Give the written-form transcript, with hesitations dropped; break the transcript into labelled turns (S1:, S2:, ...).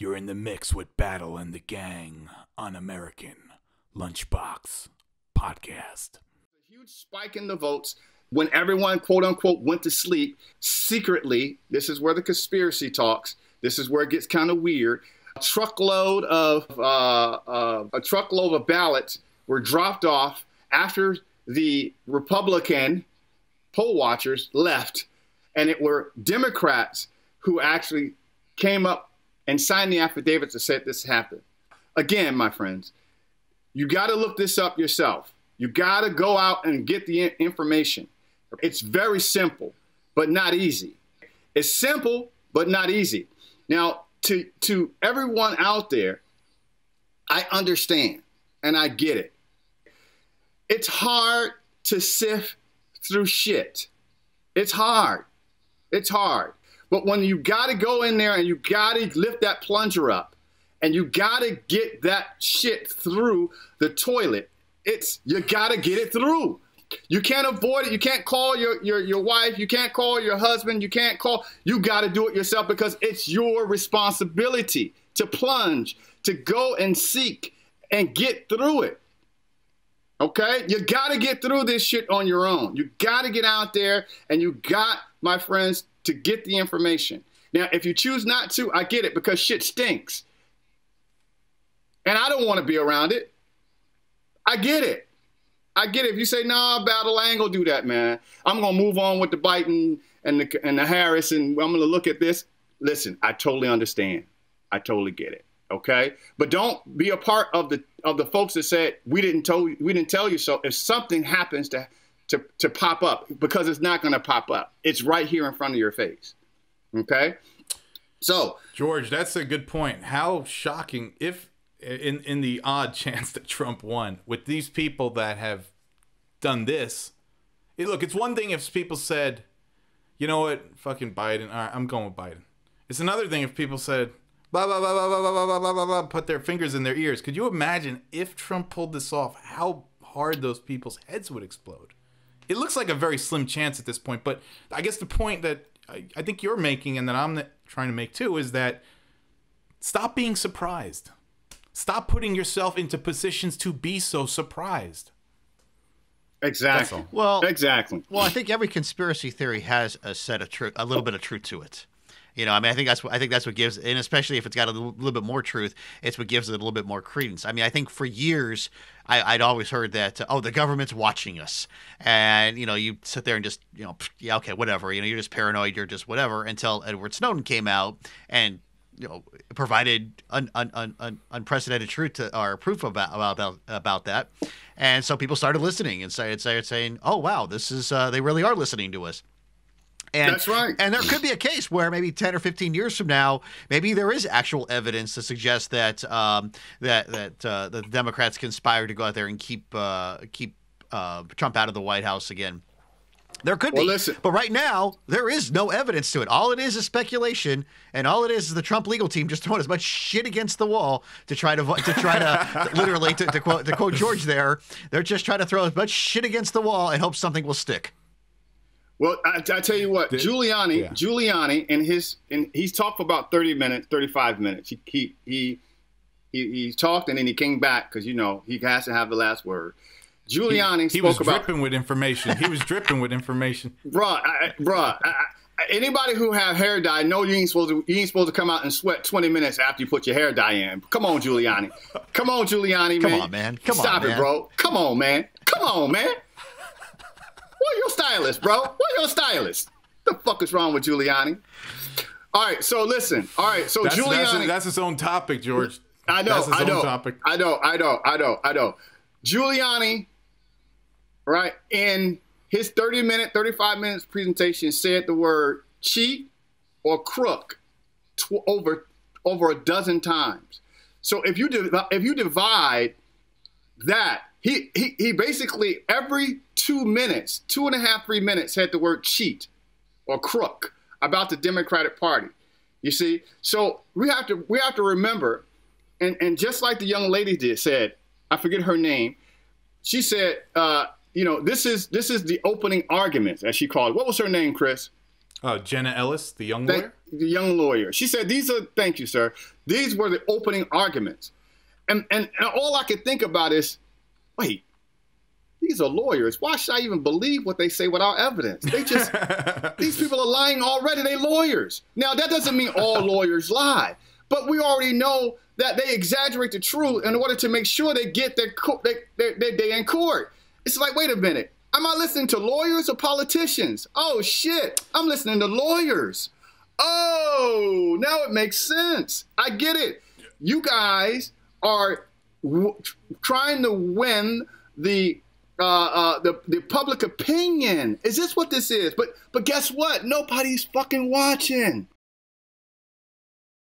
S1: You're in the mix with Battle and the Gang on American Lunchbox Podcast.
S2: A huge spike in the votes when everyone, quote unquote, went to sleep secretly. This is where the conspiracy talks. This is where it gets kind of weird. A truckload of ballots were dropped off after the Republican poll watchers left, and it were Democrats who actually came up and signed the affidavit to say this happened. Again, my friends, you got to look this up yourself. You got to go out and get the information. It's very simple, but not easy. It's simple, but not easy. Now, to everyone out there, I understand and I get it. It's hard to sift through shit. It's hard. It's hard. But when you got to go in there and you got to lift that plunger up and you got to get that shit through the toilet, you got to get it through. You can't avoid it. You can't call your wife. You can't call your husband. You got to do it yourself because it's your responsibility to plunge, to go and seek and get through it. Okay? You got to get through this shit on your own. You got to get out there and you got, my friends, to get the information. Now, if you choose not to, I get it because shit stinks. And I don't want to be around it. I get it. I get it. If you say, nah, Battle, I ain't gonna do that, man. I'm gonna move on with the Biden and the Harris, and I'm gonna look at this. Listen, I totally understand. I totally get it. Okay, but don't be a part of the folks that said we didn't tell you so. If something happens to pop up, because it's not gonna pop up. It's right here in front of your face. Okay, so
S1: George, that's a good point. How shocking if. In the odd chance that Trump won, with these people that have done this, look, it's one thing if people said, you know what, fucking Biden, all right, I'm going with Biden. It's another thing if people said, blah, blah, blah, blah, blah, blah, blah, blah, blah, blah, put their fingers in their ears. Could you imagine if Trump pulled this off, how hard those people's heads would explode? It looks like a very slim chance at this point, but I guess the point that I think you're making and that I'm trying to make too is that stop being surprised. Stop putting yourself into positions to be so surprised.
S2: Exactly. Exactly.
S3: Well, I think every conspiracy theory has a little bit of truth to it. You know, I mean, I think that's what gives, and especially if it's got a little bit more truth, it's what gives it a little bit more credence. I mean, I think for years I'd always heard that, the government's watching us, and you sit there and just yeah, okay, whatever. You're just paranoid. You're just whatever until Edward Snowden came out and provided unprecedented truth or proof about that, and so people started listening and started saying, "Oh wow, this is they really are listening to us." And
S2: that's right.
S3: And there could be a case where maybe 10 or 15 years from now, maybe there is actual evidence to suggest that the Democrats conspired to go out there and keep Trump out of the White House again. There could be,
S2: listen.
S3: But right now there is no evidence to it. All it is speculation, and all it is the Trump legal team just throwing as much shit against the wall to try to literally to quote George there. They're just trying to throw as much shit against the wall and hope something will stick.
S2: Well, I tell you what, Giuliani and he's talked for about 30 minutes, 35 minutes. He talked and then he came back because he has to have the last word. Giuliani
S1: he was dripping with information. He was dripping with information.
S2: Bruh, anybody who have hair dye know you ain't supposed to come out and sweat 20 minutes after you put your hair dye in. Come on, Giuliani. Come on, Giuliani, man.
S3: Come on, man.
S2: Stop it, bro. Come on, man. Where your stylist, bro? Where your stylist? The fuck is wrong with Giuliani? All right, so listen. All right, so Giuliani.
S1: That's its own topic, George.
S2: I know.
S1: That's its own topic.
S2: I know. Giuliani, right, in his 35 minutes presentation said the word cheat or crook over a dozen times. So if you divide that, he basically every 2 minutes, 2.5, 3 minutes had the word cheat or crook about the Democratic Party. You see, so we have to remember, and just like the young lady said, I forget her name. She said, this is the opening arguments, as she called it. What was her name, Chris?
S1: Jenna Ellis, the young lawyer?
S2: the young lawyer. She said, thank you, sir. These were the opening arguments. And all I could think about is, wait, these are lawyers. Why should I even believe what they say without evidence? These people are lying already. They're lawyers. Now, that doesn't mean all lawyers lie, but we already know that they exaggerate the truth in order to make sure they get their day in court. It's like, wait a minute. Am I listening to lawyers or politicians? Oh, shit. I'm listening to lawyers. Oh, now it makes sense. I get it. You guys are trying to win the public opinion. Is this what this is? But guess what? Nobody's fucking watching.